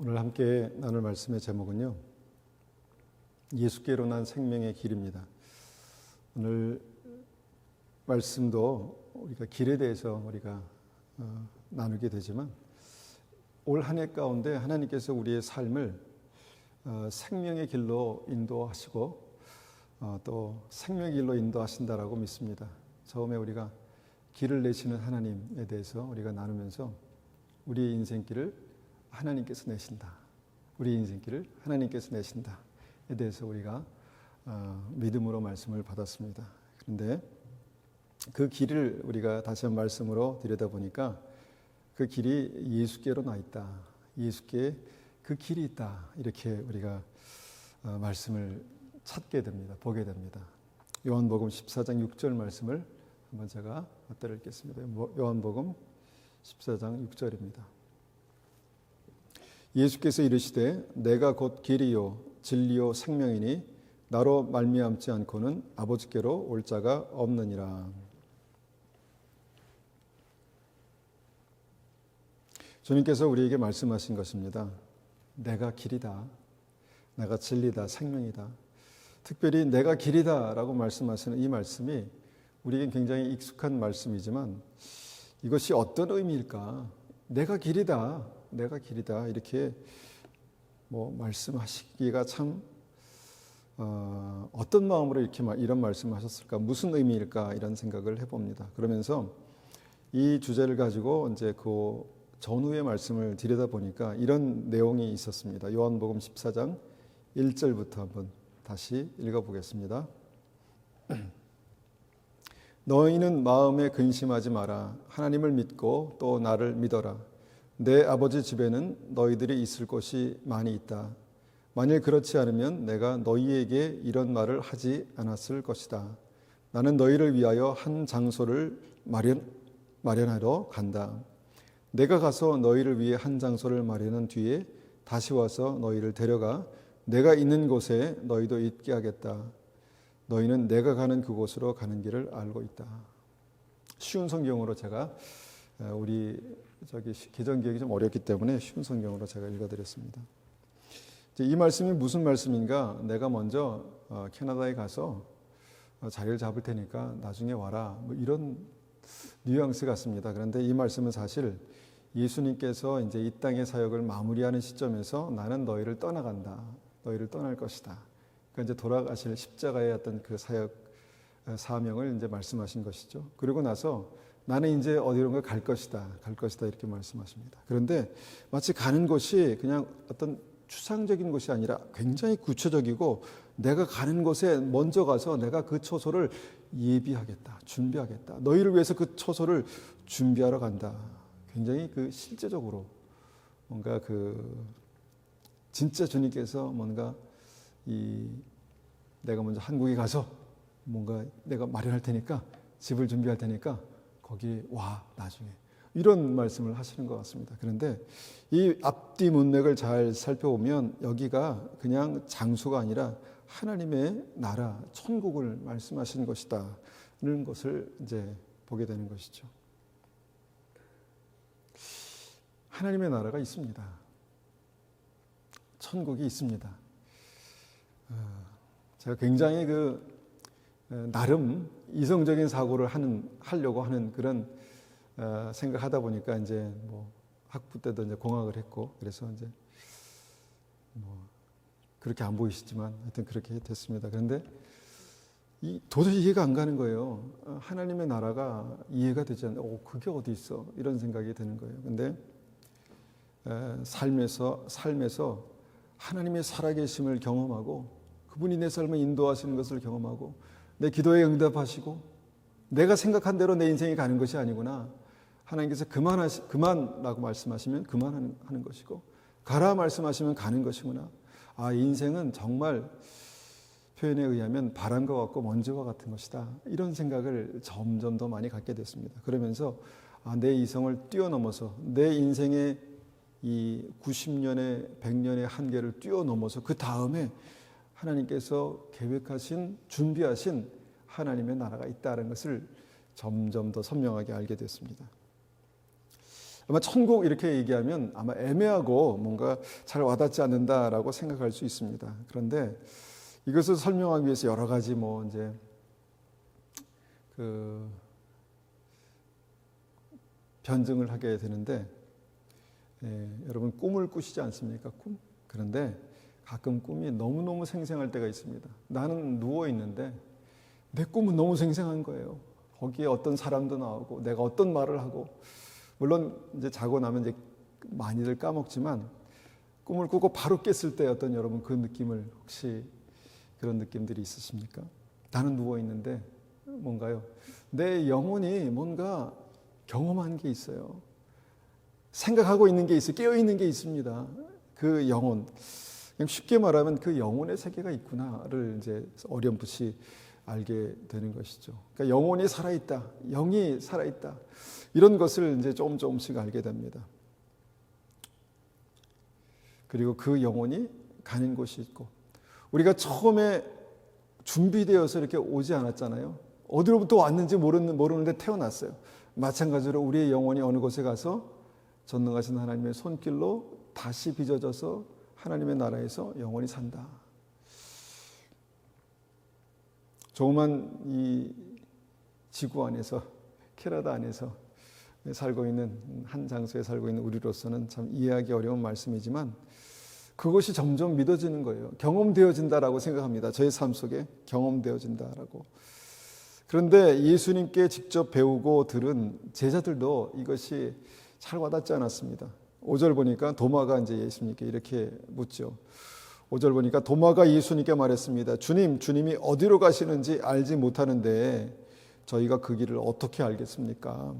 오늘 함께 나눌 말씀의 제목은요, 예수께로 난 생명의 길입니다. 오늘 말씀도 우리가 길에 대해서 우리가 나누게 되지만 올 한 해 가운데 하나님께서 우리의 삶을 생명의 길로 인도하시고 또 생명의 길로 인도하신다라고 믿습니다. 처음에 우리가 길을 내시는 하나님에 대해서 우리가 나누면서 우리의 인생길을 하나님께서 내신다. 우리 인생길을 하나님께서 내신다에 대해서 우리가 믿음으로 말씀을 받았습니다. 그런데 그 길을 우리가 다시 한 말씀으로 들여다보니까 그 길이 예수께로 나 있다. 예수께 그 길이 있다. 이렇게 우리가 말씀을 찾게 됩니다. 보게 됩니다. 요한복음 14장 6절 말씀을 한번 제가 엿들어 읽겠습니다. 요한복음 14장 6절입니다. 예수께서 이르시되 내가 곧 길이요 진리요 생명이니 나로 말미암지 않고는 아버지께로 올 자가 없느니라. 주님께서 우리에게 말씀하신 것입니다. 내가 길이다. 내가 진리다. 생명이다. 특별히 내가 길이다 라고 말씀하시는 이 말씀이 우리에겐 굉장히 익숙한 말씀이지만 이것이 어떤 의미일까? 내가 길이다. 내가 길이다. 이렇게 말씀하시기가 참 어떤 마음으로 이렇게 이런 말씀을 하셨을까? 무슨 의미일까? 이런 생각을 해봅니다. 그러면서 이 주제를 가지고 이제 그 전후의 말씀을 들여다보니까 이런 내용이 있었습니다. 요한복음 14장 1절부터 한번 다시 읽어보겠습니다. 너희는 마음에 근심하지 마라. 하나님을 믿고 또 나를 믿어라. 내 아버지 집에는 너희들이 있을 곳이 많이 있다. 만일 그렇지 않으면 내가 너희에게 이런 말을 하지 않았을 것이다. 나는 너희를 위하여 한 장소를 마련하러 간다. 내가 가서 너희를 위해 한 장소를 마련한 뒤에 다시 와서 너희를 데려가 내가 있는 곳에 너희도 있게 하겠다. 너희는 내가 가는 그곳으로 가는 길을 알고 있다. 쉬운 성경으로 제가 우리 개정 기억이 좀 어렵기 때문에 쉬운 성경으로 제가 읽어드렸습니다. 이 말씀이 무슨 말씀인가? 내가 먼저 캐나다에 가서 자리를 잡을 테니까 나중에 와라. 이런 뉘앙스 같습니다. 그런데 이 말씀은 사실 예수님께서 이제 이 땅의 사역을 마무리하는 시점에서 나는 너희를 떠나간다. 너희를 떠날 것이다. 그러니까 이제 돌아가실 십자가의 어떤 그 사역 사명을 이제 말씀하신 것이죠. 그리고 나서 나는 이제 어디론가 갈 것이다. 갈 것이다. 이렇게 말씀하십니다. 그런데 마치 가는 곳이 그냥 어떤 추상적인 것이 아니라 굉장히 구체적이고 내가 가는 곳에 먼저 가서 내가 그 처소를 예비하겠다. 준비하겠다. 너희를 위해서 그 처소를 준비하러 간다. 굉장히 그 실제적으로 뭔가 진짜 주님께서 뭔가 내가 먼저 한국에 가서 뭔가 내가 마련할 테니까 집을 준비할 테니까 거기 와 나중에 이런 말씀을 하시는 것 같습니다. 그런데 이 앞뒤 문맥을 잘 살펴보면 여기가 그냥 장소가 아니라 하나님의 나라 천국을 말씀하시는 것이다는 것을 이제 보게 되는 것이죠. 하나님의 나라가 있습니다. 천국이 있습니다. 제가 굉장히 나름 이성적인 사고를 하려고 하는 그런 생각하다 보니까 이제 학부 때도 이제 공학을 했고 그래서 이제 그렇게 안 보이시지만 하여튼 그렇게 됐습니다. 그런데 도저히 이해가 안 가는 거예요. 하나님의 나라가 이해가 되지 않는, 그게 어디 있어? 이런 생각이 드는 거예요. 근데 삶에서 하나님의 살아계심을 경험하고 그분이 내 삶을 인도하시는 것을 경험하고 내 기도에 응답하시고 내가 생각한 대로 내 인생이 가는 것이 아니구나. 하나님께서 그만라고 말씀하시면 그만하는 것이고 가라 말씀하시면 가는 것이구나. 인생은 정말 표현에 의하면 바람과 같고 먼지와 같은 것이다. 이런 생각을 점점 더 많이 갖게 됐습니다. 그러면서 내 이성을 뛰어넘어서 내 인생의 이 90년의 100년의 한계를 뛰어넘어서 그 다음에 하나님께서 계획하신 준비하신 하나님의 나라가 있다는 것을 점점 더 선명하게 알게 됐습니다. 아마 천국 이렇게 얘기하면 아마 애매하고 뭔가 잘 와닿지 않는다라고 생각할 수 있습니다. 그런데 이것을 설명하기 위해서 여러 가지 뭐 이제 그 변증을 하게 되는데, 여러분 꿈을 꾸시지 않습니까? 꿈. 그런데 가끔 꿈이 너무너무 생생할 때가 있습니다. 나는 누워 있는데 내 꿈은 너무 생생한 거예요. 거기에 어떤 사람도 나오고 내가 어떤 말을 하고, 물론 이제 자고 나면 이제 많이들 까먹지만 꿈을 꾸고 바로 깼을 때 어떤 여러분 그 느낌을 혹시 그런 느낌들이 있으십니까? 나는 누워 있는데 뭔가요? 내 영혼이 뭔가 경험한 게 있어요. 생각하고 있는 게 있어요. 깨어 있는 게 있습니다. 그 영혼. 그냥 쉽게 말하면 그 영혼의 세계가 있구나를 이제 어렴풋이 알게 되는 것이죠. 그러니까 영혼이 살아있다, 영이 살아있다, 이런 것을 이제 조금씩 알게 됩니다. 그리고 그 영혼이 가는 곳이 있고, 우리가 처음에 준비되어서 이렇게 오지 않았잖아요. 어디로부터 왔는지 모르는데 태어났어요. 마찬가지로 우리의 영혼이 어느 곳에 가서 전능하신 하나님의 손길로 다시 빚어져서 하나님의 나라에서 영원히 산다. 조그만 이 지구 안에서, 캐나다 안에서 살고 있는, 한 장소에 살고 있는 우리로서는 참 이해하기 어려운 말씀이지만 그것이 점점 믿어지는 거예요. 경험되어진다라고 생각합니다. 저의 삶 속에 경험되어진다라고. 그런데 예수님께 직접 배우고 들은 제자들도 이것이 잘 와닿지 않았습니다. 5절 보니까 도마가 이제 예수님께 이렇게 묻죠. 5절 보니까 도마가 예수님께 말했습니다. 주님이 어디로 가시는지 알지 못하는데 저희가 그 길을 어떻게 알겠습니까?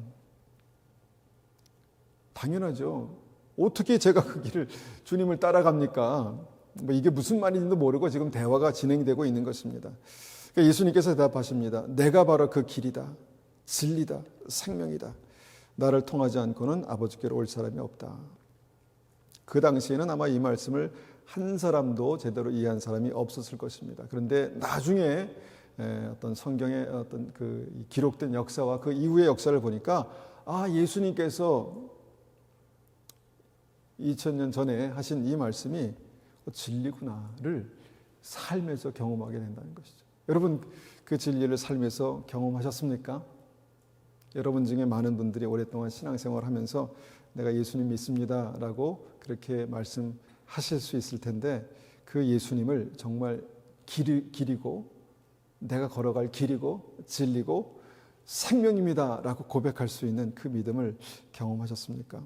당연하죠. 어떻게 제가 그 길을, 주님을 따라갑니까? 뭐 이게 무슨 말인지도 모르고 지금 대화가 진행되고 있는 것입니다. 그러니까 예수님께서 대답하십니다. 내가 바로 그 길이다, 진리다, 생명이다. 나를 통하지 않고는 아버지께로 올 사람이 없다. 그 당시에는 아마 이 말씀을 한 사람도 제대로 이해한 사람이 없었을 것입니다. 그런데 나중에 어떤 성경의 어떤 그 기록된 역사와 그 이후의 역사를 보니까 예수님께서 2000년 전에 하신 이 말씀이 진리구나를 삶에서 경험하게 된다는 것이죠. 여러분 그 진리를 삶에서 경험하셨습니까? 여러분 중에 많은 분들이 오랫동안 신앙생활을 하면서 내가 예수님 믿습니다 라고 그렇게 말씀하실 수 있을 텐데, 그 예수님을 정말 길이고 내가 걸어갈 길이고 진리고 생명입니다 라고 고백할 수 있는 그 믿음을 경험하셨습니까?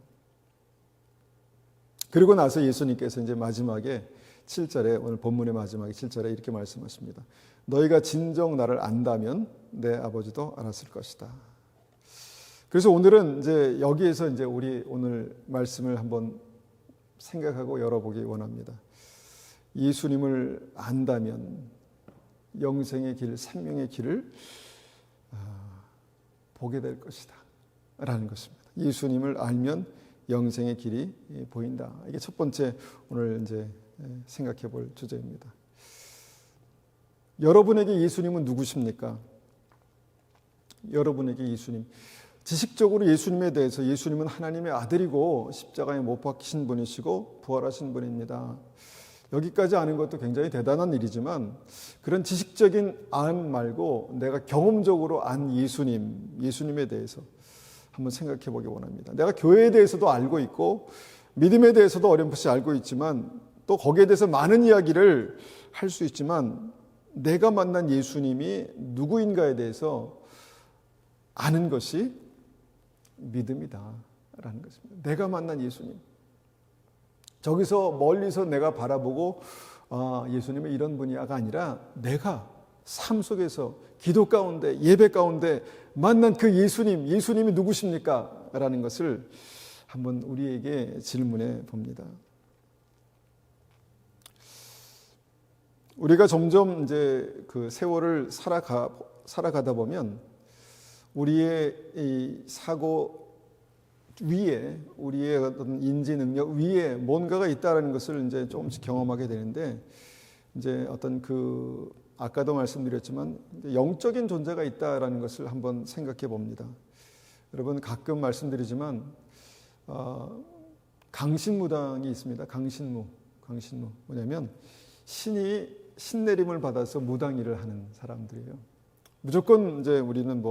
그리고 나서 예수님께서 이제 마지막에 7절에, 오늘 본문의 마지막에 7절에 이렇게 말씀하십니다. 너희가 진정 나를 안다면 내 아버지도 알았을 것이다. 그래서 오늘은 이제 여기에서 이제 우리 오늘 말씀을 한번 생각하고 열어보기 원합니다. 예수님을 안다면 영생의 길, 생명의 길을 보게 될 것이다 라는 것입니다. 예수님을 알면 영생의 길이 보인다. 이게 첫 번째 오늘 이제 생각해 볼 주제입니다. 여러분에게 예수님은 누구십니까? 여러분에게 예수님, 지식적으로 예수님에 대해서 예수님은 하나님의 아들이고 십자가에 못 박히신 분이시고 부활하신 분입니다. 여기까지 아는 것도 굉장히 대단한 일이지만 그런 지식적인 안 말고 내가 경험적으로 안 예수님에 대해서 한번 생각해 보기 원합니다. 내가 교회에 대해서도 알고 있고 믿음에 대해서도 어렴풋이 알고 있지만 또 거기에 대해서 많은 이야기를 할 수 있지만 내가 만난 예수님이 누구인가에 대해서 아는 것이 믿음이다라는 것입니다. 내가 만난 예수님. 저기서 멀리서 내가 바라보고 예수님은 이런 분이야가 아니라 내가 삶 속에서 기도 가운데 예배 가운데 만난 그 예수님이 누구십니까? 라는 것을 한번 우리에게 질문해 봅니다. 우리가 점점 이제 그 세월을 살아가다 보면 우리의 이 사고 위에, 우리의 어떤 인지 능력 위에 뭔가가 있다라는 것을 이제 조금씩 경험하게 되는데, 이제 어떤 그 아까도 말씀드렸지만 영적인 존재가 있다라는 것을 한번 생각해 봅니다. 여러분 가끔 말씀드리지만 강신무당이 있습니다. 강신무 뭐냐면 신내림을 받아서 무당 일을 하는 사람들이에요. 무조건 이제 우리는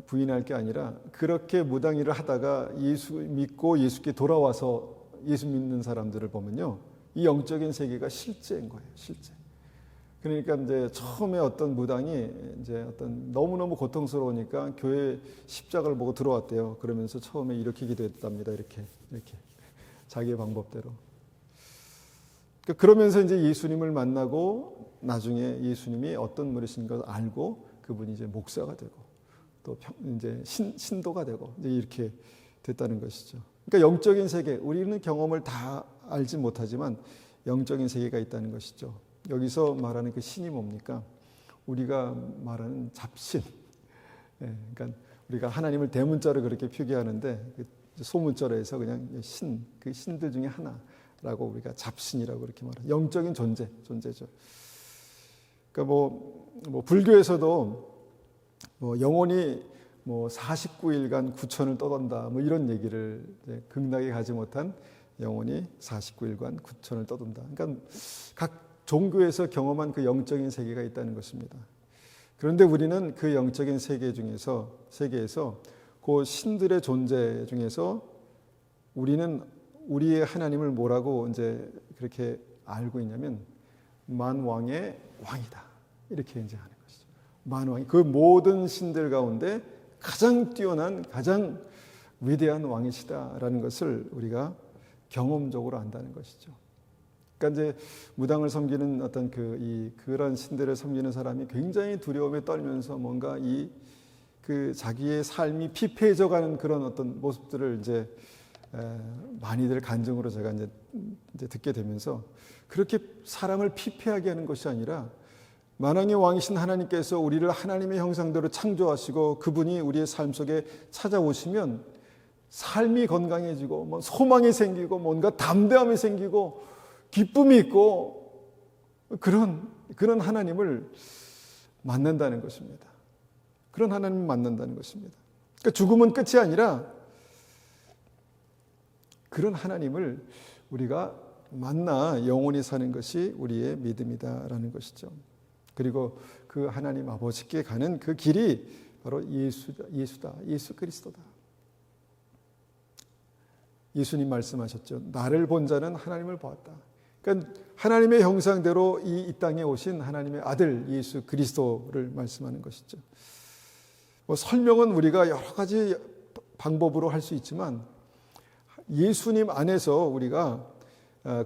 부인할 게 아니라 그렇게 무당 일을 하다가 예수 믿고 예수께 돌아와서 예수 믿는 사람들을 보면요, 이 영적인 세계가 실제인 거예요. 실제. 그러니까 이제 처음에 어떤 무당이 이제 어떤 너무너무 고통스러우니까 교회 십자가를 보고 들어왔대요. 그러면서 처음에 이렇게 기도했답니다. 이렇게 자기의 방법대로. 그러면서 이제 예수님을 만나고 나중에 예수님이 어떤 분이신 걸 알고 그분이 이제 목사가 되고 또 이제 신도가 되고 이제 이렇게 됐다는 것이죠. 그러니까 영적인 세계, 우리는 경험을 다 알지 못하지만 영적인 세계가 있다는 것이죠. 여기서 말하는 그 신이 뭡니까? 우리가 말하는 잡신. 그러니까 우리가 하나님을 대문자로 그렇게 표기하는데 소문자로 해서 그냥 그 신들 중에 하나라고 우리가 잡신이라고 그렇게 말해요. 영적인 존재죠. 그러니까 불교에서도 영혼이 49일간 구천을 떠돈다 이런 얘기를 극락에 가지 못한 영혼이 49일간 구천을 떠돈다. 그러니까 각 종교에서 경험한 그 영적인 세계가 있다는 것입니다. 그런데 우리는 그 영적인 세계에서 그 신들의 존재 중에서 우리는 우리의 하나님을 뭐라고 이제 그렇게 알고 있냐면 만왕의 왕이다. 이렇게 이제 하는 것이죠. 만왕이 그 모든 신들 가운데 가장 뛰어난 가장 위대한 왕이시다라는 것을 우리가 경험적으로 안다는 것이죠. 그러니까 이제 무당을 섬기는 어떤 그런 신들을 섬기는 사람이 굉장히 두려움에 떨면서 뭔가 그 자기의 삶이 피폐해져 가는 그런 어떤 모습들을 이제 많이들 간증으로 제가 이제 듣게 되면서 그렇게 사람을 피폐하게 하는 것이 아니라 만왕의 왕이신 하나님께서 우리를 하나님의 형상대로 창조하시고 그분이 우리의 삶 속에 찾아오시면 삶이 건강해지고 소망이 생기고 뭔가 담대함이 생기고 기쁨이 있고 그런 하나님을 만난다는 것입니다. 그런 하나님을 만난다는 것입니다. 그러니까 죽음은 끝이 아니라 그런 하나님을 우리가 만나 영원히 사는 것이 우리의 믿음이다라는 것이죠. 그리고 그 하나님 아버지께 가는 그 길이 바로 예수다. 예수 그리스도다. 예수님 말씀하셨죠. 나를 본 자는 하나님을 보았다. 그러니까 하나님의 형상대로 이 땅에 오신 하나님의 아들 예수 그리스도를 말씀하는 것이죠. 설명은 우리가 여러 가지 방법으로 할 수 있지만 예수님 안에서 우리가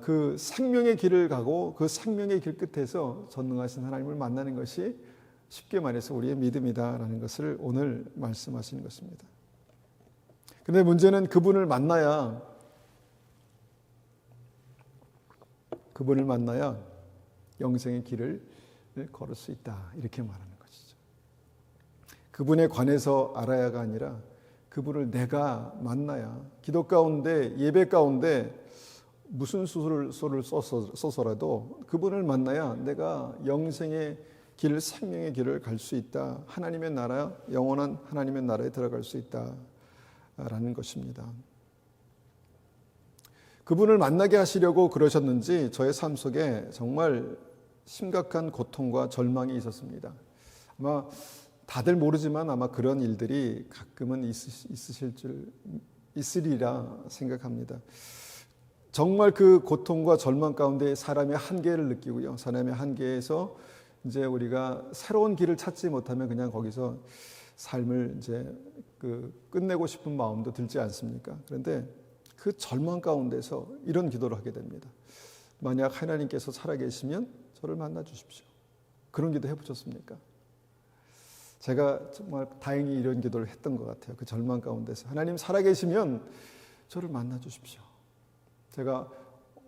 그 생명의 길을 가고 그 생명의 길 끝에서 전능하신 하나님을 만나는 것이 쉽게 말해서 우리의 믿음이다라는 것을 오늘 말씀하시는 것입니다. 그런데 문제는 그분을 만나야 영생의 길을 걸을 수 있다 이렇게 말하는 것이죠. 그분에 관해서 알아야가 아니라 그분을 내가 만나야 기도 가운데 예배 가운데 무슨 수를 써서라도 그분을 만나야 내가 영생의 길, 생명의 길을 갈 수 있다. 하나님의 나라, 영원한 하나님의 나라에 들어갈 수 있다라는 것입니다. 그분을 만나게 하시려고 그러셨는지 저의 삶 속에 정말 심각한 고통과 절망이 있었습니다. 아마 다들 모르지만 아마 그런 일들이 가끔은 있으리라 생각합니다. 정말 그 고통과 절망 가운데 사람의 한계를 느끼고요. 사람의 한계에서 이제 우리가 새로운 길을 찾지 못하면 그냥 거기서 삶을 이제 끝내고 싶은 마음도 들지 않습니까? 그런데 그 절망 가운데서 이런 기도를 하게 됩니다. 만약 하나님께서 살아계시면 저를 만나 주십시오. 그런 기도 해보셨습니까? 제가 정말 다행히 이런 기도를 했던 것 같아요. 그 절망 가운데서 하나님 살아계시면 저를 만나 주십시오. 제가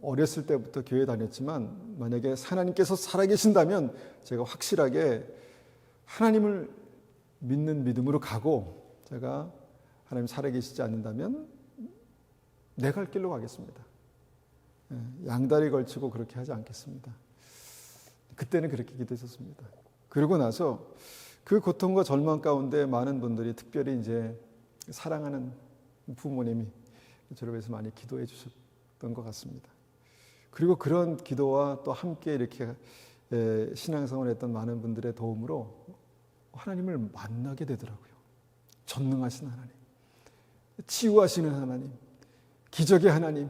어렸을 때부터 교회 다녔지만 만약에 하나님께서 살아계신다면 제가 확실하게 하나님을 믿는 믿음으로 가고 제가 하나님 살아계시지 않는다면 내 갈 길로 가겠습니다. 양다리 걸치고 그렇게 하지 않겠습니다. 그때는 그렇게 기도했었습니다. 그러고 나서 그 고통과 절망 가운데 많은 분들이 특별히 이제 사랑하는 부모님이 저를 위해서 많이 기도해 주셨던 것 같습니다. 그리고 그런 기도와 또 함께 이렇게 신앙생활을 했던 많은 분들의 도움으로 하나님을 만나게 되더라고요. 전능하신 하나님, 치유하시는 하나님, 기적의 하나님,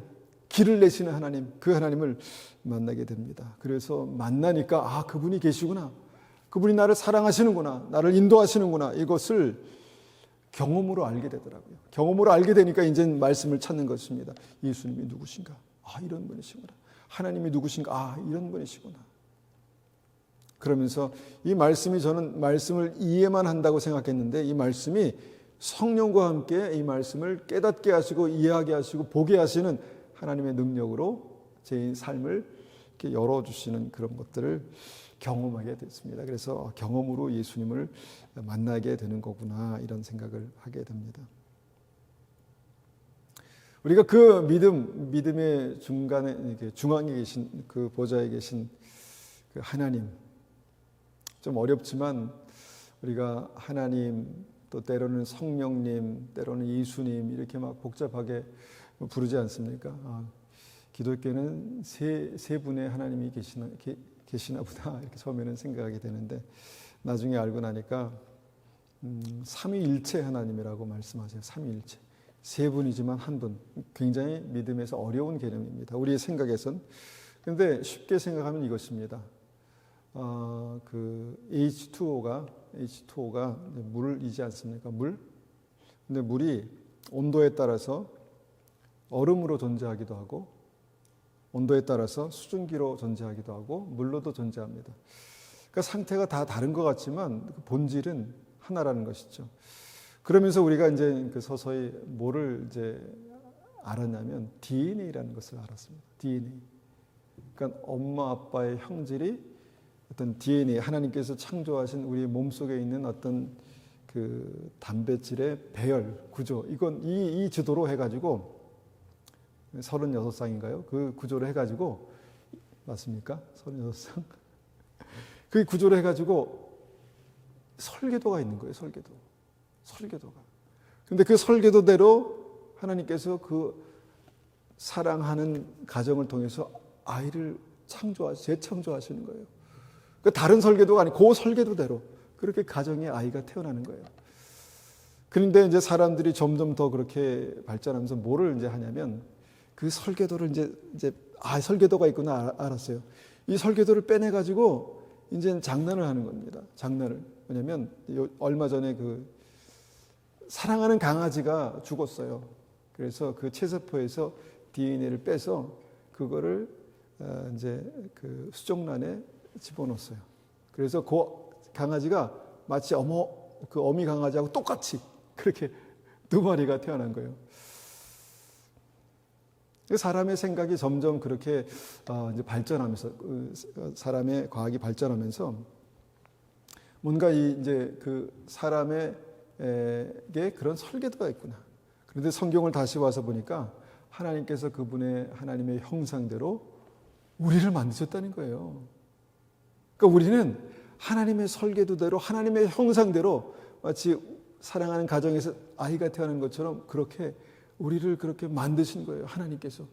길을 내시는 하나님, 그 하나님을 만나게 됩니다. 그래서 만나니까 그분이 계시구나, 그분이 나를 사랑하시는구나, 나를 인도하시는구나, 이것을 경험으로 알게 되더라고요. 경험으로 알게 되니까 이제 말씀을 찾는 것입니다. 예수님이 누구신가? 이런 분이시구나. 하나님이 누구신가? 이런 분이시구나. 그러면서 이 말씀이, 저는 말씀을 이해만 한다고 생각했는데 이 말씀이 성령과 함께 이 말씀을 깨닫게 하시고 이해하게 하시고 보게 하시는 하나님의 능력으로 제 삶을 이렇게 열어주시는 그런 것들을 경험하게 됐습니다. 그래서 경험으로 예수님을 만나게 되는 거구나, 이런 생각을 하게 됩니다. 우리가 그 믿음의 중앙에 계신 그 보좌에 계신 그 하나님, 좀 어렵지만 우리가 하나님, 또 때로는 성령님, 때로는 예수님, 이렇게 막 복잡하게 부르지 않습니까? 기독교는 세 분의 하나님이 계시나 보다, 이렇게 처음에는 생각하게 되는데 나중에 알고 나니까 삼위일체 하나님이라고 말씀하세요. 삼위일체, 세 분이지만 한 분. 굉장히 믿음에서 어려운 개념입니다, 우리의 생각에선. 그런데 쉽게 생각하면 이것입니다. 그 H2O가 물이지 않습니까? 물. 근데 물이 온도에 따라서 얼음으로 존재하기도 하고, 온도에 따라서 수증기로 존재하기도 하고, 물로도 존재합니다. 그러니까 상태가 다 다른 것 같지만 본질은 하나라는 것이죠. 그러면서 우리가 이제 서서히 뭐를 이제 알았냐면 DNA라는 것을 알았습니다. DNA. 그러니까 엄마 아빠의 형질이 어떤 DNA, 하나님께서 창조하신 우리 몸속에 있는 어떤 그 단백질의 배열 구조, 이건 이 지도로 해가지고 36쌍인가요? 그 구조로 해가지고, 맞습니까? 36쌍. 그 구조로 해가지고 설계도가 있는 거예요. 설계도가. 근데 그 설계도대로 하나님께서 그 사랑하는 가정을 통해서 아이를 재창조하시는 거예요. 그 다른 설계도가 아니고 그 설계도대로 그렇게 가정에 아이가 태어나는 거예요. 그런데 이제 사람들이 점점 더 그렇게 발전하면서 뭐를 이제 하냐면 그 설계도를 이제 설계도가 있구나 알았어요. 이 설계도를 빼내 가지고 이제 장난을 하는 겁니다. 장난을. 왜냐면 얼마 전에 그 사랑하는 강아지가 죽었어요. 그래서 그 체세포에서 DNA를 빼서 그거를 이제 그 수정란에 집어넣었어요. 그래서 그 강아지가 마치 그 어미 강아지하고 똑같이 그렇게 두 마리가 태어난 거예요. 사람의 생각이 점점 그렇게 이제 발전하면서, 사람의 과학이 발전하면서 뭔가 이제 그 사람에게 그런 설계도가 있구나. 그런데 성경을 다시 와서 보니까 하나님께서 하나님의 형상대로 우리를 만드셨다는 거예요. 그러니까 우리는 하나님의 설계도대로, 하나님의 형상대로 마치 사랑하는 가정에서 아이가 태어나는 것처럼 그렇게 우리를 그렇게 만드신 거예요, 하나님께서.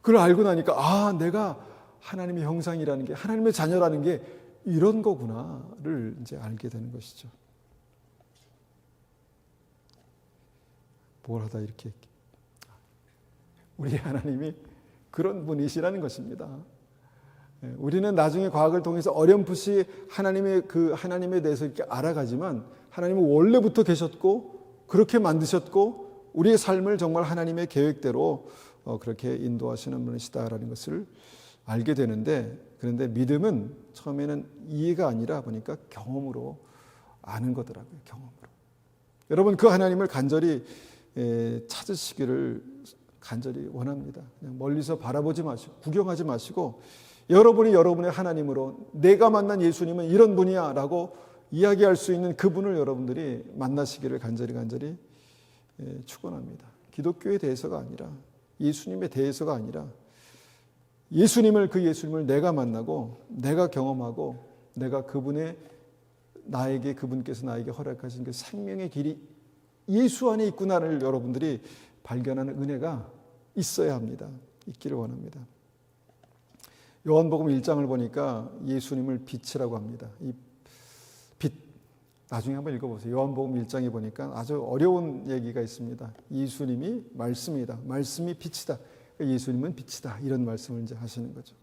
그걸 알고 나니까 내가 하나님의 형상이라는 게, 하나님의 자녀라는 게 이런 거구나를 이제 알게 되는 것이죠. 뭘 하다 이렇게, 우리 하나님이 그런 분이시라는 것입니다. 우리는 나중에 과학을 통해서 어렴풋이 하나님에 대해서 이렇게 알아가지만 하나님은 원래부터 계셨고 그렇게 만드셨고 우리의 삶을 정말 하나님의 계획대로 그렇게 인도하시는 분이시다라는 것을 알게 되는데, 그런데 믿음은 처음에는 이해가 아니라 보니까 경험으로 아는 거더라고요. 경험으로. 여러분, 그 하나님을 간절히 찾으시기를 간절히 원합니다. 그냥 멀리서 바라보지 마시고 구경하지 마시고 여러분이 여러분의 하나님으로, 내가 만난 예수님은 이런 분이야 라고 이야기할 수 있는 그분을 여러분들이 만나시기를 간절히 축원합니다. 기독교에 대해서가 아니라, 예수님에 대해서가 아니라 예수님을 내가 만나고 내가 경험하고 내가 그분께서 나에게 허락하신 그 생명의 길이 예수 안에 있구나를 여러분들이 발견하는 은혜가 있어야 합니다. 있기를 원합니다. 요한복음 1장을 보니까 예수님을 빛이라고 합니다. 이 빛, 나중에 한번 읽어보세요. 요한복음 1장에 보니까 아주 어려운 얘기가 있습니다. 예수님이 말씀이다. 말씀이 빛이다. 예수님은 빛이다. 이런 말씀을 이제 하시는 거죠.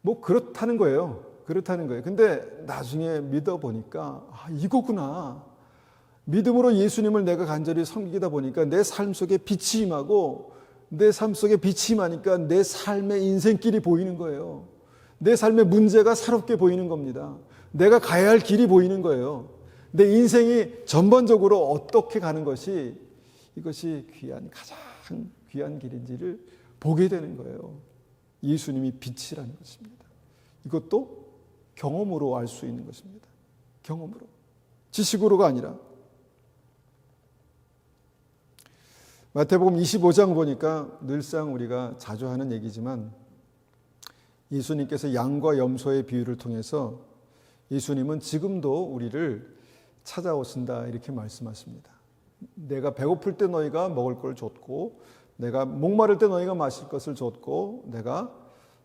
뭐 그렇다는 거예요. 그렇다는 거예요. 근데 나중에 믿어보니까 이거구나. 믿음으로 예수님을 내가 간절히 섬기다 보니까 내 삶 속에 빛이 임하고 내 삶 속에 빛이 임하니까 내 삶의 인생길이 보이는 거예요. 내 삶의 문제가 새롭게 보이는 겁니다. 내가 가야 할 길이 보이는 거예요. 내 인생이 전반적으로 어떻게 가는 것이 이것이 가장 귀한 길인지를 보게 되는 거예요. 예수님이 빛이라는 것입니다. 이것도 경험으로 알 수 있는 것입니다. 경험으로. 지식으로가 아니라. 마태복음 25장 보니까 늘상 우리가 자주 하는 얘기지만 예수님께서 양과 염소의 비유를 통해서 예수님은 지금도 우리를 찾아오신다 이렇게 말씀하십니다. 내가 배고플 때 너희가 먹을 걸 줬고 내가 목마를 때 너희가 마실 것을 줬고 내가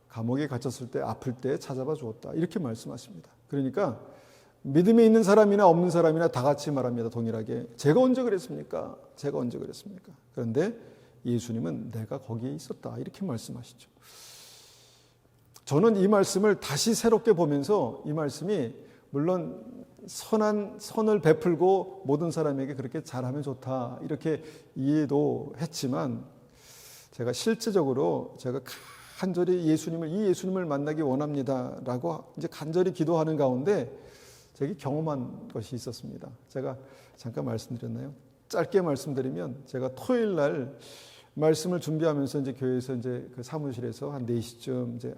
감옥에 갇혔을 때 아플 때 찾아봐 주었다 이렇게 말씀하십니다. 그러니까 믿음이 있는 사람이나 없는 사람이나 다 같이 말합니다. 동일하게. 제가 언제 그랬습니까? 제가 언제 그랬습니까? 그런데 예수님은 내가 거기에 있었다 이렇게 말씀하시죠. 저는 이 말씀을 다시 새롭게 보면서 이 말씀이 물론 선을 베풀고 모든 사람에게 그렇게 잘하면 좋다 이렇게 이해도 했지만 제가 실제적으로 제가 간절히 이 예수님을 만나기 원합니다라고 이제 간절히 기도하는 가운데 제가 경험한 것이 있었습니다. 제가 잠깐 말씀드렸나요? 짧게 말씀드리면 제가 토요일 날 말씀을 준비하면서 이제 교회에서 이제 그 사무실에서 한 4시쯤 이제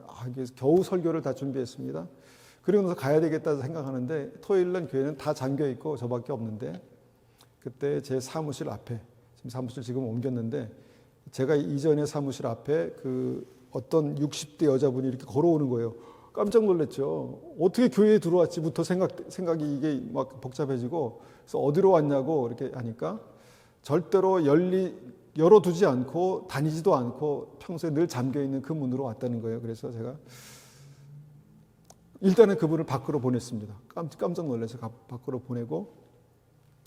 겨우 설교를 다 준비했습니다. 그리고 나서 가야 되겠다 생각하는데 토요일 날 교회는 다 잠겨 있고 저밖에 없는데 그때 제 사무실 앞에 지금 옮겼는데 제가 이전에 사무실 앞에 그 어떤 60대 여자분이 이렇게 걸어오는 거예요. 깜짝 놀랐죠. 어떻게 교회에 들어왔지부터 생각이 이게 막 복잡해지고 그래서 어디로 왔냐고 이렇게 하니까 절대로 열어두지 않고 다니지도 않고 평소에 늘 잠겨있는 그 문으로 왔다는 거예요. 그래서 제가 일단은 그분을 밖으로 보냈습니다. 깜짝 놀라서 밖으로 보내고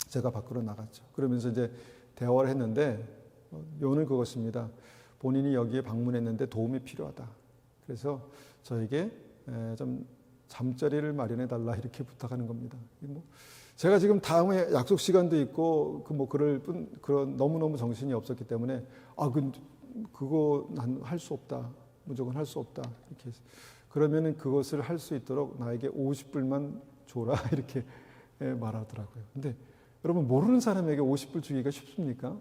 제가 밖으로 나갔죠. 그러면서 이제 대화를 했는데 요는 그것입니다. 본인이 여기에 방문했는데 도움이 필요하다. 그래서 저에게 좀 잠자리를 마련해 달라 이렇게 부탁하는 겁니다. 제가 지금 다음에 약속 시간도 있고 그런 너무너무 정신이 없었기 때문에 그거 난 할 수 없다. 무조건 할 수 없다. 이렇게 해서 그러면은 그것을 할 수 있도록 나에게 50불만 줘라 이렇게 말하더라고요. 근데 여러분 모르는 사람에게 50불 주기가 쉽습니까?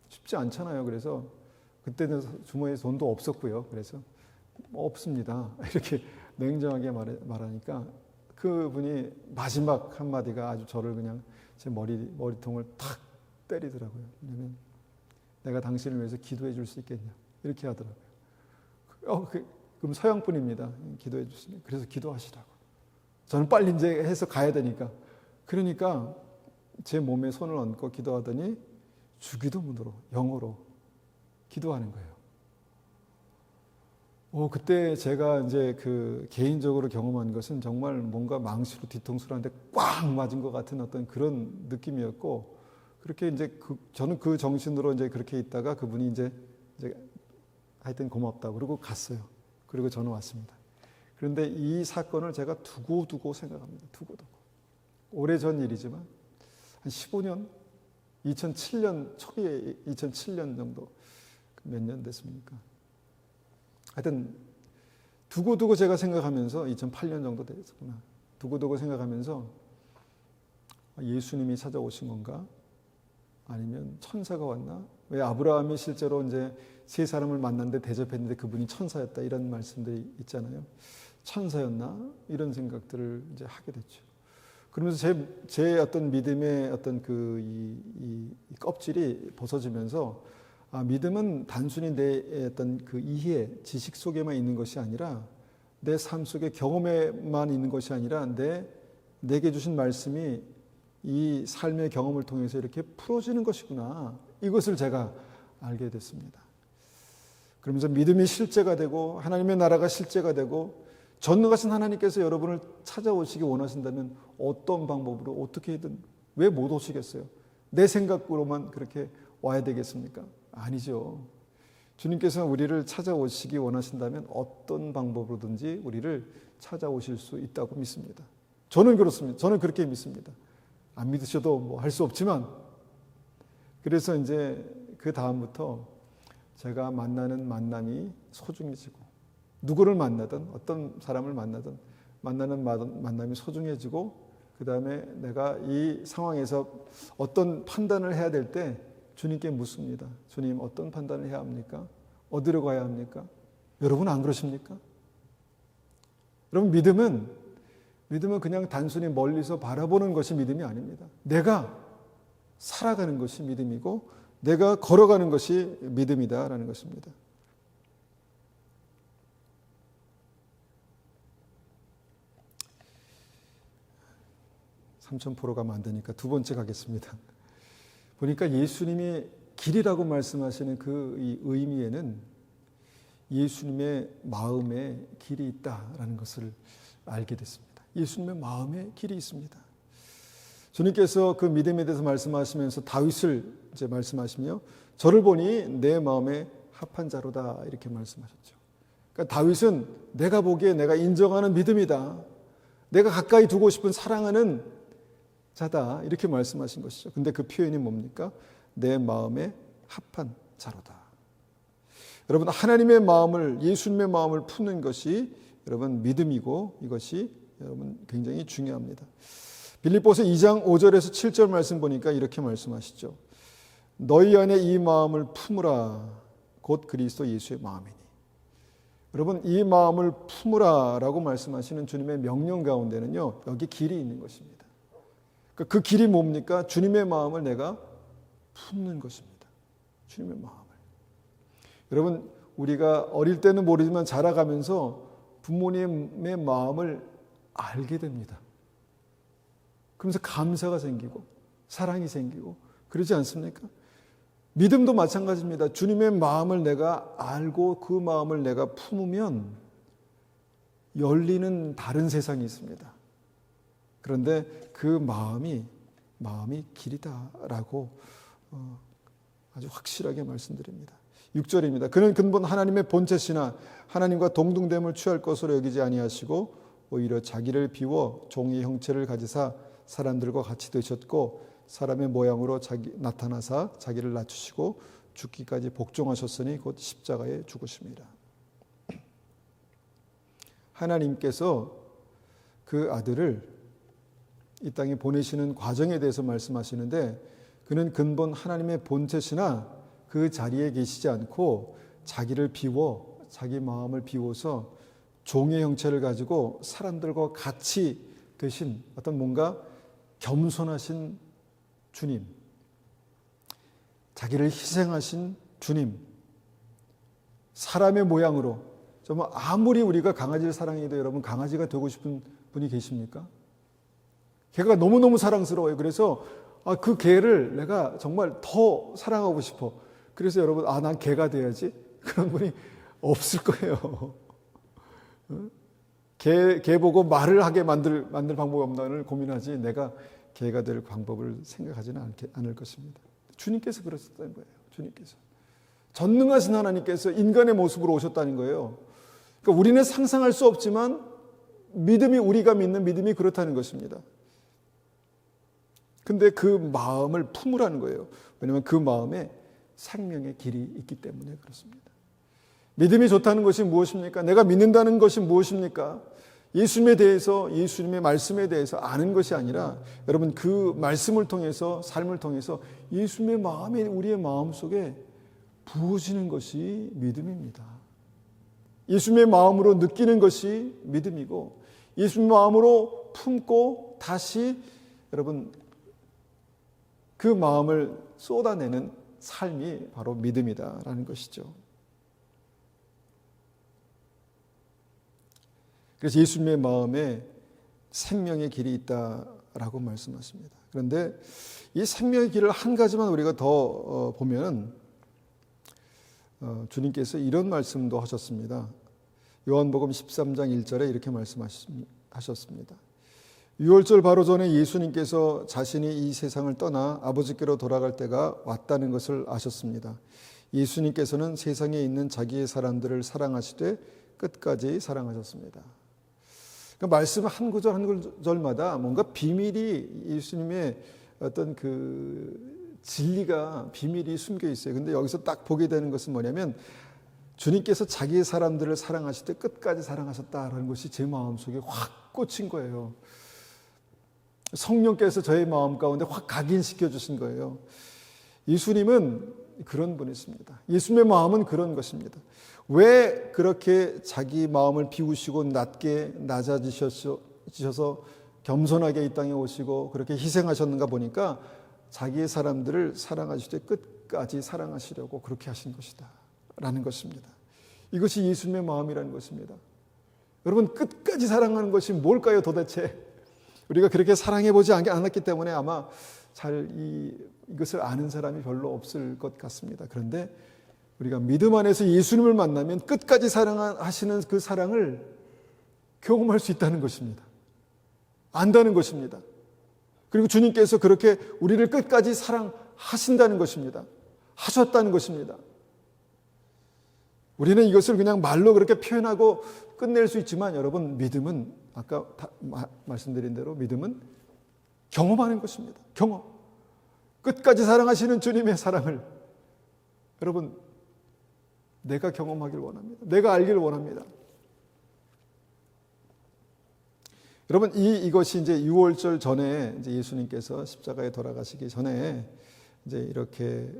쉽지 않잖아요. 그래서 그때는 주머니에 돈도 없었고요. 그래서 없습니다. 이렇게 냉정하게 말하니까 그분이 마지막 한마디가 아주 저를 그냥 제 머리통을 탁 때리더라고요. 왜냐면 내가 당신을 위해서 기도해 줄 수 있겠냐 이렇게 하더라고요. 그럼 서양분입니다. 기도해 주시면 그래서 기도하시라고. 저는 빨리 이제 해서 가야 되니까 그러니까 제 몸에 손을 얹고 기도하더니 주기도문으로 영어로 기도하는 거예요. 그때 제가 이제 그 개인적으로 경험한 것은 정말 뭔가 망치로 뒤통수를 한데 꽉 맞은 것 같은 어떤 그런 느낌이었고, 그렇게 이제 저는 그 정신으로 이제 그렇게 있다가 그분이 이제 하여튼 고맙다 그러고 갔어요. 그리고 저는 왔습니다. 그런데 이 사건을 제가 두고두고 생각합니다. 두고두고. 오래전 일이지만 한 15년, 2007년 초기에 2007년 정도 몇 년 됐습니까? 하여튼 두고두고 제가 생각하면서 2008년 정도 됐구나. 두고두고 생각하면서 예수님이 찾아오신 건가? 아니면 천사가 왔나? 왜 아브라함이 실제로 이제 세 사람을 만났는데 대접했는데 그분이 천사였다 이런 말씀들이 있잖아요. 천사였나? 이런 생각들을 이제 하게 됐죠. 그러면서 제 어떤 믿음의 어떤 이 껍질이 벗어지면서 믿음은 단순히 내 어떤 그 이해, 지식 속에만 있는 것이 아니라 내 삶 속의 경험에만 있는 것이 아니라 내게 주신 말씀이 이 삶의 경험을 통해서 이렇게 풀어지는 것이구나. 이것을 제가 알게 됐습니다. 그러면서 믿음이 실제가 되고 하나님의 나라가 실제가 되고 전능하신 하나님께서 여러분을 찾아오시기 원하신다면 어떤 방법으로 어떻게든 왜 못 오시겠어요? 내 생각으로만 그렇게 와야 되겠습니까? 아니죠. 주님께서 우리를 찾아오시기 원하신다면 어떤 방법으로든지 우리를 찾아오실 수 있다고 믿습니다. 저는 그렇습니다. 저는 그렇게 믿습니다. 안 믿으셔도 뭐 할 수 없지만, 그래서 이제 그 다음부터 제가 만나는 만남이 소중해지고, 누구를 만나든 어떤 사람을 만나든 만나는 만남이 소중해지고, 그 다음에 내가 이 상황에서 어떤 판단을 해야 될 때 주님께 묻습니다. 주님, 어떤 판단을 해야 합니까? 어디로 가야 합니까? 여러분 안 그러십니까? 여러분, 믿음은 그냥 단순히 멀리서 바라보는 것이 믿음이 아닙니다. 내가 살아가는 것이 믿음이고 내가 걸어가는 것이 믿음이다라는 것입니다. 삼천포로 가면 안 되니까 두 번째 가겠습니다. 보니까 예수님이 길이라고 말씀하시는 그 이 의미에는 예수님의 마음에 길이 있다라는 것을 알게 됐습니다. 예수님의 마음에 길이 있습니다. 주님께서 그 믿음에 대해서 말씀하시면서 다윗을 이제 말씀하시며 저를 보니 내 마음에 합한 자로다 이렇게 말씀하셨죠. 그러니까 다윗은 내가 보기에 내가 인정하는 믿음이다. 내가 가까이 두고 싶은 사랑하는 자다 이렇게 말씀하신 것이죠. 근데 그 표현이 뭡니까? 내 마음에 합한 자로다. 여러분, 하나님의 마음을, 예수님의 마음을 푸는 것이 여러분 믿음이고 이것이 여러분 굉장히 중요합니다. 빌립보서 2장 5절에서 7절 말씀 보니까 이렇게 말씀하시죠. 너희 안에 이 마음을 품으라 곧 그리스도 예수의 마음이니. 여러분, 이 마음을 품으라라고 말씀하시는 주님의 명령 가운데는요, 여기 길이 있는 것입니다. 그 길이 뭡니까? 주님의 마음을 내가 품는 것입니다. 주님의 마음을. 여러분, 우리가 어릴 때는 모르지만 자라가면서 부모님의 마음을 알게 됩니다. 그러면서 감사가 생기고 사랑이 생기고 그러지 않습니까? 믿음도 마찬가지입니다. 주님의 마음을 내가 알고 그 마음을 내가 품으면 열리는 다른 세상이 있습니다. 그런데 그 마음이 길이다라고 아주 확실하게 말씀드립니다. 6절입니다. 그는 근본 하나님의 본체시나 하나님과 동등됨을 취할 것으로 여기지 아니하시고 오히려 자기를 비워 종의 형체를 가지사 사람들과 같이 되셨고 사람의 모양으로 나타나사 자기를 낮추시고 죽기까지 복종하셨으니 곧 십자가에 죽으십니다. 하나님께서 그 아들을 이 땅에 보내시는 과정에 대해서 말씀하시는데 그는 근본 하나님의 본체시나 그 자리에 계시지 않고 자기를 비워 자기 마음을 비워서 종의 형체를 가지고 사람들과 같이 되신 어떤 뭔가 겸손하신 주님, 자기를 희생하신 주님, 사람의 모양으로 정말 아무리 우리가 강아지를 사랑해도 여러분 강아지가 되고 싶은 분이 계십니까? 개가 너무너무 사랑스러워요. 그래서 그 개를 내가 정말 더 사랑하고 싶어. 그래서 여러분 난 개가 돼야지. 그런 분이 없을 거예요. 개 보고 말을 하게 만들 방법이 없나를 고민하지 내가 개가 될 방법을 생각하지는 않을 것입니다. 주님께서 그러셨다는 거예요. 주님께서. 전능하신 하나님께서 인간의 모습으로 오셨다는 거예요. 그러니까 우리는 상상할 수 없지만 우리가 믿는 믿음이 그렇다는 것입니다. 근데 그 마음을 품으라는 거예요. 왜냐하면 그 마음에 생명의 길이 있기 때문에 그렇습니다. 믿음이 좋다는 것이 무엇입니까? 내가 믿는다는 것이 무엇입니까? 예수님에 대해서, 예수님의 말씀에 대해서 아는 것이 아니라 여러분 그 말씀을 통해서, 삶을 통해서 예수님의 마음이 우리의 마음 속에 부어지는 것이 믿음입니다. 예수님의 마음으로 느끼는 것이 믿음이고 예수님의 마음으로 품고 다시 여러분 그 마음을 쏟아내는 삶이 바로 믿음이다라는 것이죠. 그래서 예수님의 마음에 생명의 길이 있다라고 말씀하십니다. 그런데 이 생명의 길을 한 가지만 우리가 더 보면 주님께서 이런 말씀도 하셨습니다. 요한복음 13장 1절에 이렇게 말씀하셨습니다. 유월절 바로 전에 예수님께서 자신이 이 세상을 떠나 아버지께로 돌아갈 때가 왔다는 것을 아셨습니다. 예수님께서는 세상에 있는 자기의 사람들을 사랑하시되 끝까지 사랑하셨습니다. 그러니까 말씀 한 구절 한 구절마다 뭔가 비밀이, 예수님의 어떤 그 진리가, 비밀이 숨겨 있어요. 근데 여기서 딱 보게 되는 것은 뭐냐면, 주님께서 자기의 사람들을 사랑하실 때 끝까지 사랑하셨다라는 것이 제 마음속에 확 꽂힌 거예요. 성령께서 저의 마음 가운데 확 각인시켜 주신 거예요. 예수님은 그런 분이십니다. 예수님의 마음은 그런 것입니다. 왜 그렇게 자기 마음을 비우시고 낮게 낮아지셔서 겸손하게 이 땅에 오시고 그렇게 희생하셨는가 보니까 자기의 사람들을 사랑하실 때 끝까지 사랑하시려고 그렇게 하신 것이다 라는 것입니다. 이것이 예수님의 마음이라는 것입니다. 여러분, 끝까지 사랑하는 것이 뭘까요 도대체? 우리가 그렇게 사랑해보지 않았기 때문에 아마 잘 이것을 아는 사람이 별로 없을 것 같습니다. 그런데 우리가 믿음 안에서 예수님을 만나면 끝까지 사랑하시는 그 사랑을 경험할 수 있다는 것입니다. 안다는 것입니다. 그리고 주님께서 그렇게 우리를 끝까지 사랑하신다는 것입니다. 하셨다는 것입니다. 우리는 이것을 그냥 말로 그렇게 표현하고 끝낼 수 있지만, 여러분, 믿음은 아까 말씀드린 대로 믿음은 경험하는 것입니다. 경험. 끝까지 사랑하시는 주님의 사랑을 여러분, 내가 경험하길 원합니다. 내가 알길 원합니다. 여러분, 이것이 이제 유월절 전에 이제 예수님께서 십자가에 돌아가시기 전에 이제 이렇게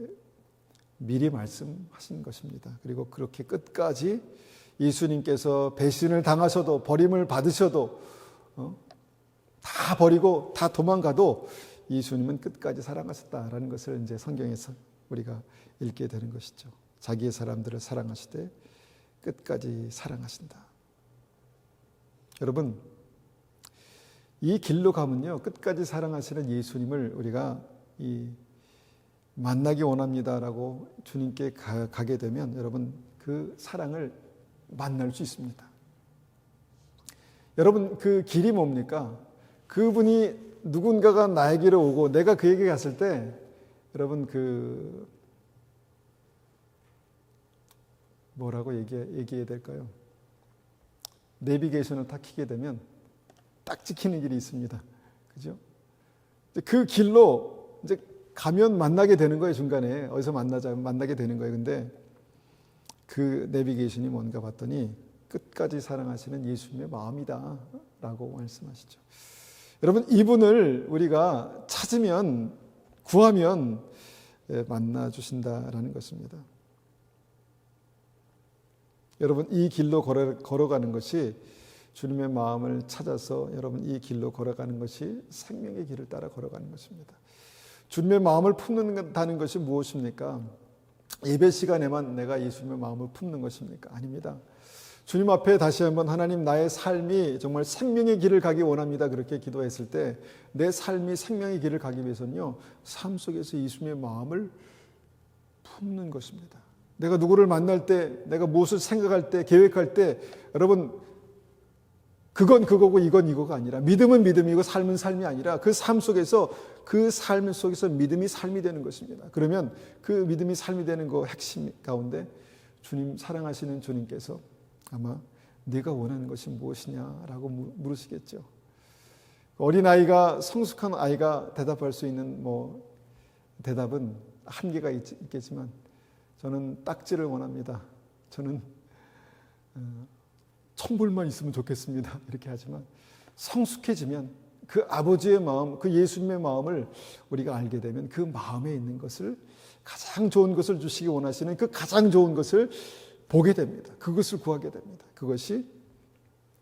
미리 말씀하신 것입니다. 그리고 그렇게 끝까지 예수님께서 배신을 당하셔도, 버림을 받으셔도, 다 버리고 다 도망가도 예수님은 끝까지 사랑하셨다라는 것을 이제 성경에서 우리가 읽게 되는 것이죠. 자기의 사람들을 사랑하시되 끝까지 사랑하신다. 여러분, 이 길로 가면요, 끝까지 사랑하시는 예수님을 우리가 만나기 원합니다라고 주님께 가게 되면 여러분, 그 사랑을 만날 수 있습니다. 여러분, 그 길이 뭡니까? 그분이 누군가가 나에게로 오고 내가 그에게 갔을 때, 여러분, 그 뭐라고 얘기해야 될까요? 내비게이션을 딱 켜게 되면 딱 찍히는 길이 있습니다. 그죠? 그 길로 이제 가면 만나게 되는 거예요. 중간에 어디서 만나게 되는 거예요. 근데 그 내비게이션이 뭔가 봤더니 끝까지 사랑하시는 예수님의 마음이다 라고 말씀하시죠. 여러분, 이분을 우리가 찾으면, 구하면 만나 주신다라는 것입니다. 여러분, 이 길로 걸어가는 것이, 주님의 마음을 찾아서 여러분 이 길로 걸어가는 것이 생명의 길을 따라 걸어가는 것입니다. 주님의 마음을 품는다는 것이 무엇입니까? 예배 시간에만 내가 예수님의 마음을 품는 것입니까? 아닙니다. 주님 앞에 다시 한번, 하나님, 나의 삶이 정말 생명의 길을 가기 원합니다, 그렇게 기도했을 때 내 삶이 생명의 길을 가기 위해서는요, 삶 속에서 예수님의 마음을 품는 것입니다. 내가 누구를 만날 때, 내가 무엇을 생각할 때, 계획할 때, 여러분, 그건 그거고 이건 이거가 아니라, 믿음은 믿음이고 삶은 삶이 아니라 그 삶 속에서, 그 삶 속에서 믿음이 삶이 되는 것입니다. 그러면 그 믿음이 삶이 되는 그 핵심 가운데 주님, 사랑하시는 주님께서 아마 네가 원하는 것이 무엇이냐라고 물으시겠죠. 어린아이가, 성숙한 아이가 대답할 수 있는 대답은 한계가 있겠지만, 저는 딱지를 원합니다. 저는 천불만 있으면 좋겠습니다. 이렇게 하지만 성숙해지면 그 아버지의 마음, 그 예수님의 마음을 우리가 알게 되면 그 마음에 있는 것을, 가장 좋은 것을 주시기 원하시는 그 가장 좋은 것을 보게 됩니다. 그것을 구하게 됩니다. 그것이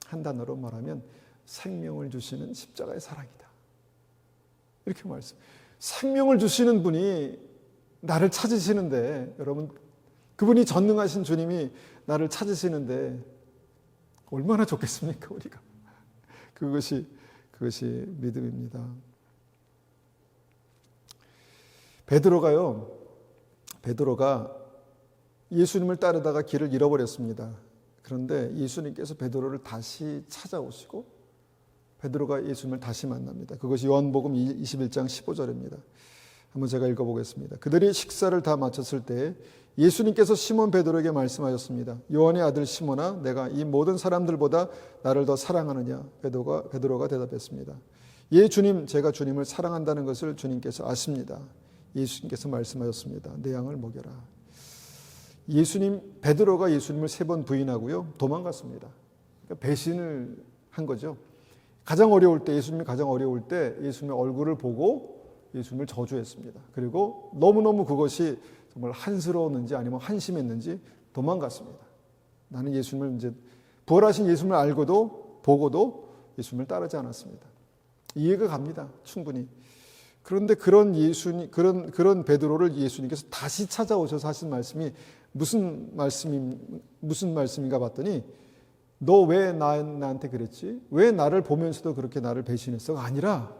한 단어로 말하면 생명을 주시는 십자가의 사랑이다. 이렇게 말씀. 생명을 주시는 분이 나를 찾으시는데, 여러분, 그분이 전능하신 주님이 나를 찾으시는데 얼마나 좋겠습니까, 우리가? 그것이 믿음입니다. 베드로가 예수님을 따르다가 길을 잃어버렸습니다. 그런데 예수님께서 베드로를 다시 찾아오시고 베드로가 예수님을 다시 만납니다. 그것이 요한복음 21장 15절입니다. 한번 제가 읽어보겠습니다. 그들이 식사를 다 마쳤을 때 예수님께서 시몬 베드로에게 말씀하셨습니다. 요한의 아들 시몬아, 내가 이 모든 사람들보다 나를 더 사랑하느냐? 베드로가 대답했습니다. 예, 주님, 제가 주님을 사랑한다는 것을 주님께서 아십니다. 예수님께서 말씀하셨습니다. 내 양을 먹여라. 베드로가 예수님을 3번 부인하고요, 도망갔습니다. 그러니까 배신을 한 거죠. 예수님이 가장 어려울 때 예수님의 얼굴을 보고 예수님을 저주했습니다. 그리고 너무너무 그것이 정말 한스러웠는지 아니면 한심했는지 도망갔습니다. 나는 부활하신 예수님을 알고도 보고도 예수님을 따르지 않았습니다. 이해가 갑니다. 충분히. 그런데 그런 베드로를 예수님께서 다시 찾아오셔서 하신 말씀이 무슨 말씀인가 봤더니, 너 왜 나한테 그랬지? 왜 나를 보면서도 그렇게 나를 배신했어? 아니라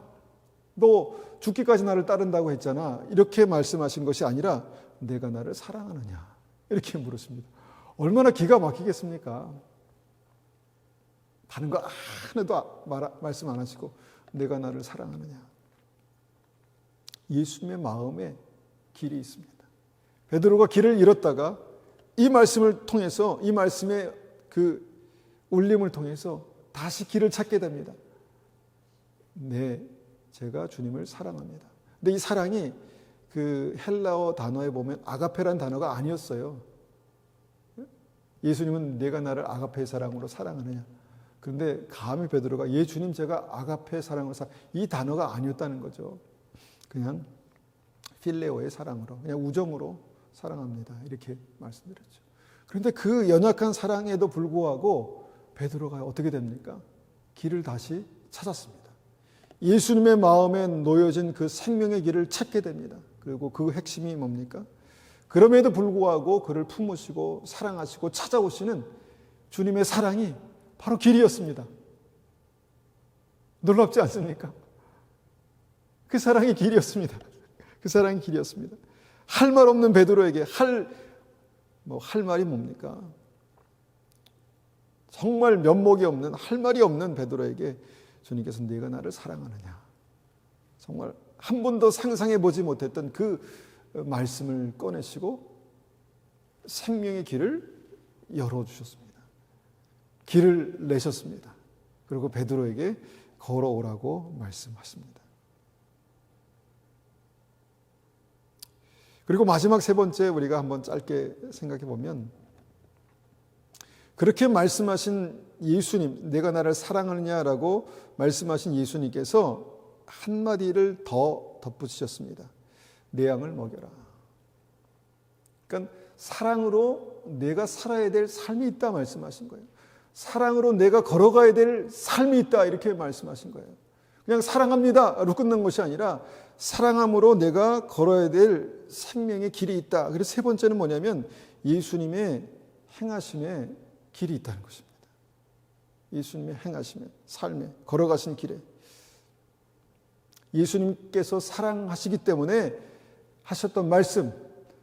너 죽기까지 나를 따른다고 했잖아. 이렇게 말씀하신 것이 아니라 내가 나를 사랑하느냐? 이렇게 물으십니다. 얼마나 기가 막히겠습니까? 다른 거 하나도 말씀 안 하시고 내가 나를 사랑하느냐? 예수님의 마음에 길이 있습니다. 베드로가 길을 잃었다가 이 말씀을 통해서, 이 말씀의 그 울림을 통해서 다시 길을 찾게 됩니다. 제가 주님을 사랑합니다. 근데 이 사랑이 그 헬라어 단어에 보면 아가페란 단어가 아니었어요. 예수님은 내가 나를 아가페의 사랑으로 사랑하느냐? 그런데 감히 베드로가 예, 주님, 제가 아가페의 사랑으로 이 단어가 아니었다는 거죠. 그냥 필레오의 사랑으로, 그냥 우정으로 사랑합니다. 이렇게 말씀드렸죠. 그런데 그 연약한 사랑에도 불구하고 베드로가 어떻게 됩니까? 길을 다시 찾았습니다. 예수님의 마음에 놓여진 그 생명의 길을 찾게 됩니다. 그리고 그 핵심이 뭡니까? 그럼에도 불구하고 그를 품으시고 사랑하시고 찾아오시는 주님의 사랑이 바로 길이었습니다. 놀랍지 않습니까? 그 사랑이 길이었습니다. 그 사랑이 길이었습니다. 할 말 없는 베드로에게 할 말이 뭡니까? 정말 면목이 없는, 할 말이 없는 베드로에게 주님께서 네가 나를 사랑하느냐? 정말 한 번도 상상해 보지 못했던 그 말씀을 꺼내시고 생명의 길을 열어주셨습니다. 길을 내셨습니다. 그리고 베드로에게 걸어오라고 말씀하십니다. 그리고 마지막 3번째 우리가 한번 짧게 생각해 보면, 그렇게 말씀하신 예수님, 내가 나를 사랑하느냐라고 말씀하신 예수님께서 한마디를 더 덧붙이셨습니다. 내 양을 먹여라. 그러니까 사랑으로 내가 살아야 될 삶이 있다 말씀하신 거예요. 사랑으로 내가 걸어가야 될 삶이 있다 이렇게 말씀하신 거예요. 그냥 사랑합니다로 끝난 것이 아니라 사랑함으로 내가 걸어야 될 생명의 길이 있다. 그래서 3번째는 뭐냐면 예수님의 행하심에 길이 있다는 것입니다. 예수님의 행하심에, 삶에, 걸어가신 길에 예수님께서 사랑하시기 때문에 하셨던 말씀,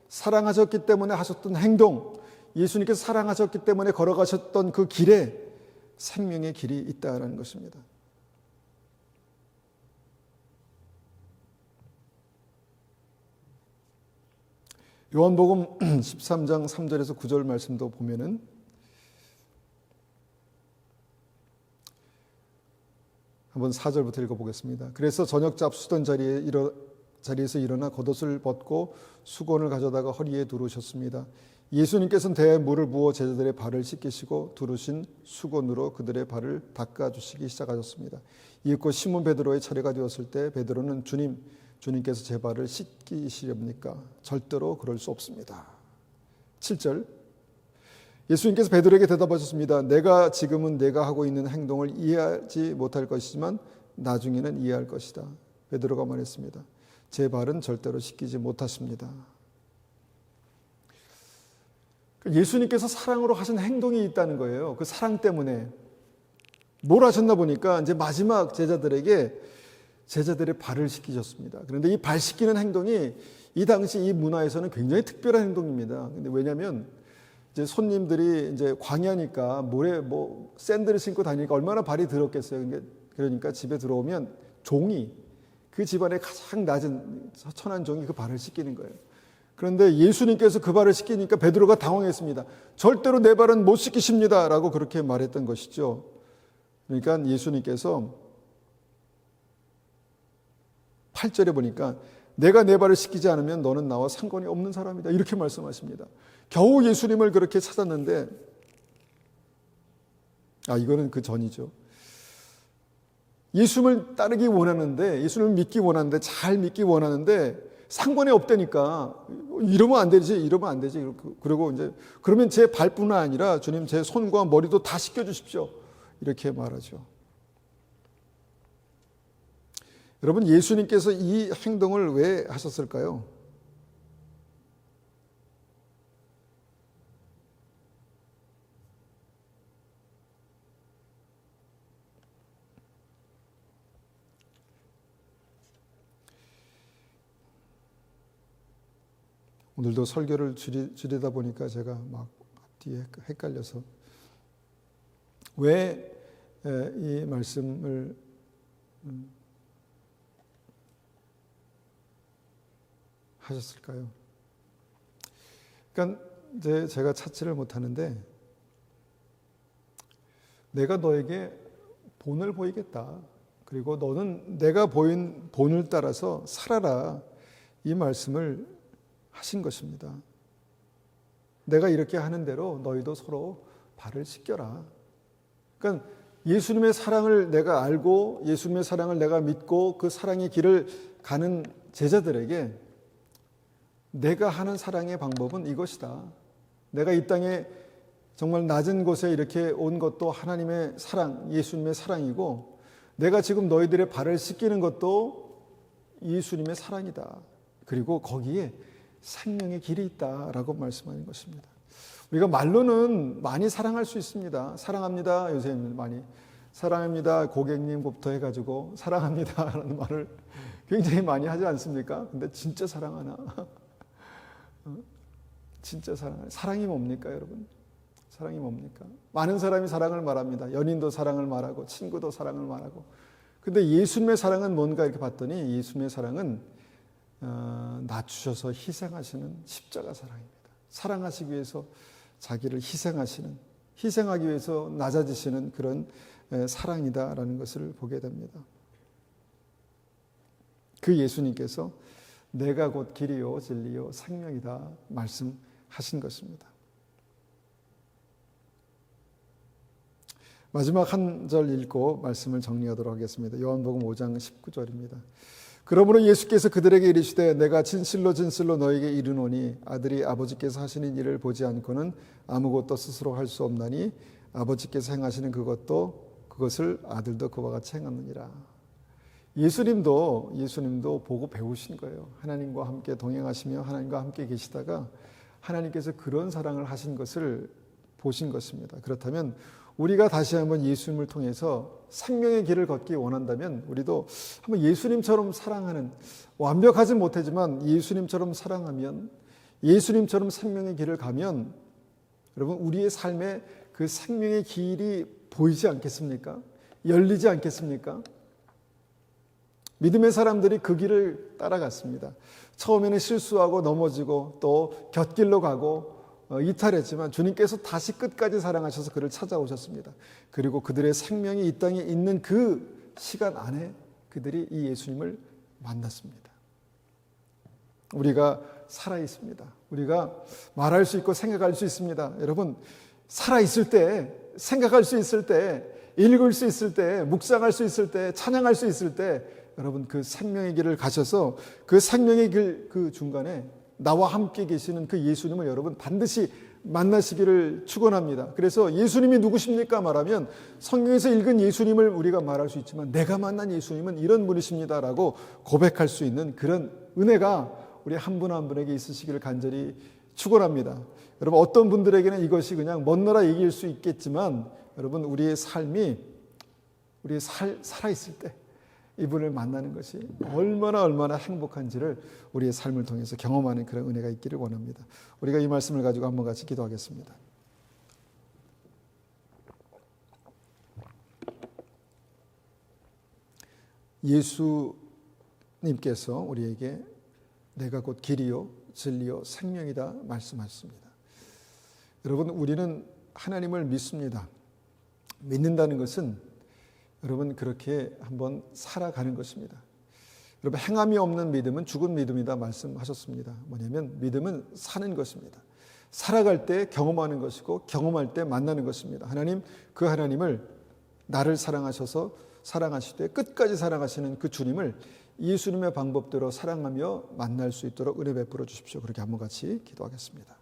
사랑하셨기 때문에 하셨던 행동, 예수님께서 사랑하셨기 때문에 걸어가셨던 그 길에 생명의 길이 있다는 것입니다. 요한복음 13장 3절에서 9절 말씀도 보면은 한번 4절부터 읽어보겠습니다. 그래서 저녁 잡수던 자리에서 일어나 겉옷을 벗고 수건을 가져다가 허리에 두르셨습니다. 예수님께서는 대야에 물을 부어 제자들의 발을 씻기시고 두르신 수건으로 그들의 발을 닦아주시기 시작하셨습니다. 이윽고 시몬 베드로의 차례가 되었을 때 베드로는 주님께서 제 발을 씻기시렵니까? 절대로 그럴 수 없습니다. 7절 예수님께서 베드로에게 대답하셨습니다. 지금은 내가 하고 있는 행동을 이해하지 못할 것이지만 나중에는 이해할 것이다. 베드로가 말했습니다. 제 발은 절대로 씻기지 못하십니다. 예수님께서 사랑으로 하신 행동이 있다는 거예요. 그 사랑 때문에 뭘 하셨나 보니까 이제 마지막 제자들의 발을 씻기셨습니다. 그런데 이 발 씻기는 행동이 이 당시 이 문화에서는 굉장히 특별한 행동입니다. 근데 왜냐하면 이제 손님들이 이제 광야니까 모래 샌들을 신고 다니니까 얼마나 발이 더럽겠어요. 그러니까 집에 들어오면 종이, 그 집안에 가장 낮은 천한 종이 그 발을 씻기는 거예요. 그런데 예수님께서 그 발을 씻기니까 베드로가 당황했습니다. 절대로 내 발은 못 씻기십니다 라고 그렇게 말했던 것이죠. 그러니까 예수님께서 8절에 보니까 내가 내 발을 씻기지 않으면 너는 나와 상관이 없는 사람이다 이렇게 말씀하십니다. 겨우 예수님을 그렇게 찾았는데, 이거는 그 전이죠. 예수님을 따르기 원하는데, 예수님을 믿기 원하는데, 잘 믿기 원하는데 상관이 없다니까. 이러면 안 되지, 이러면 안 되지. 그리고 이제 그러면 제 발뿐만 아니라 주님 제 손과 머리도 다 씻겨 주십시오 이렇게 말하죠. 여러분, 예수님께서 이 행동을 왜 하셨을까요? 오늘도 설교를 줄이다 보니까 제가 막 뒤에 헷갈려서 왜 이 말씀을 하셨을까요? 그러니까 이제 제가 찾지를 못하는데, 내가 너에게 본을 보이겠다. 그리고 너는 내가 보인 본을 따라서 살아라. 이 말씀을 하신 것입니다. 내가 이렇게 하는 대로 너희도 서로 발을 씻겨라. 그러니까 예수님의 사랑을 내가 알고 예수님의 사랑을 내가 믿고 그 사랑의 길을 가는 제자들에게 내가 하는 사랑의 방법은 이것이다. 내가 이 땅에 정말 낮은 곳에 이렇게 온 것도 하나님의 사랑, 예수님의 사랑이고, 내가 지금 너희들의 발을 씻기는 것도 예수님의 사랑이다. 그리고 거기에 생명의 길이 있다라고 말씀하는 것입니다. 우리가 말로는 많이 사랑할 수 있습니다. 사랑합니다. 요새 많이 사랑합니다. 고객님부터 해가지고 사랑합니다라는 말을 굉장히 많이 하지 않습니까? 근데 진짜 사랑하나? 진짜 사랑하나? 사랑이 뭡니까, 여러분? 사랑이 뭡니까? 많은 사람이 사랑을 말합니다. 연인도 사랑을 말하고 친구도 사랑을 말하고. 근데 예수님의 사랑은 뭔가 이렇게 봤더니 예수님의 사랑은 낮추셔서 희생하시는 십자가 사랑입니다. 사랑하시기 위해서 자기를 희생하기 위해서 낮아지시는 그런 사랑이다라는 것을 보게 됩니다. 그 예수님께서 내가 곧 길이요 진리요 생명이다 말씀하신 것입니다. 마지막 한 절 읽고 말씀을 정리하도록 하겠습니다. 요한복음 5장 19절입니다. 그러므로 예수께서 그들에게 이르시되 내가 진실로 진실로 너에게 이르노니 아들이 아버지께서 하시는 일을 보지 않고는 아무것도 스스로 할 수 없나니 아버지께서 행하시는 그것을 아들도 그와 같이 행하느니라. 예수님도 보고 배우신 거예요. 하나님과 함께 동행하시며 하나님과 함께 계시다가 하나님께서 그런 사랑을 하신 것을 보신 것입니다. 그렇다면 우리가 다시 한번 예수님을 통해서 생명의 길을 걷기 원한다면 우리도 한번 예수님처럼 사랑하는, 완벽하지 못하지만 예수님처럼 사랑하면, 예수님처럼 생명의 길을 가면 여러분 우리의 삶에 그 생명의 길이 보이지 않겠습니까? 열리지 않겠습니까? 믿음의 사람들이 그 길을 따라갔습니다. 처음에는 실수하고 넘어지고 또 곁길로 가고 이탈했지만 주님께서 다시 끝까지 사랑하셔서 그를 찾아오셨습니다. 그리고 그들의 생명이 이 땅에 있는 그 시간 안에 그들이 이 예수님을 만났습니다. 우리가 살아있습니다. 우리가 말할 수 있고 생각할 수 있습니다. 여러분, 살아있을 때, 생각할 수 있을 때, 읽을 수 있을 때, 묵상할 수 있을 때, 찬양할 수 있을 때 여러분 그 생명의 길을 가셔서 그 생명의 길 그 중간에 나와 함께 계시는 그 예수님을 여러분 반드시 만나시기를 축원합니다. 그래서 예수님이 누구십니까 말하면 성경에서 읽은 예수님을 우리가 말할 수 있지만 내가 만난 예수님은 이런 분이십니다라고 고백할 수 있는 그런 은혜가 우리 한 분 한 분에게 있으시기를 간절히 축원합니다. 여러분 어떤 분들에게는 이것이 그냥 먼 나라 얘기일 수 있겠지만 여러분 우리의 삶이 살아있을 때 이분을 만나는 것이 얼마나 행복한지를 우리의 삶을 통해서 경험하는 그런 은혜가 있기를 원합니다. 우리가 이 말씀을 가지고 한번 같이 기도하겠습니다. 예수님께서 우리에게 내가 곧 길이요 진리요 생명이다 말씀하셨습니다. 여러분, 우리는 하나님을 믿습니다. 믿는다는 것은 여러분 그렇게 한번 살아가는 것입니다. 여러분, 행함이 없는 믿음은 죽은 믿음이다 말씀하셨습니다. 뭐냐면 믿음은 사는 것입니다. 살아갈 때 경험하는 것이고 경험할 때 만나는 것입니다. 하나님, 그 하나님을 나를 사랑하셔서 사랑하시되 끝까지 사랑하시는 그 주님을 예수님의 방법대로 사랑하며 만날 수 있도록 은혜 베풀어 주십시오. 그렇게 한번 같이 기도하겠습니다.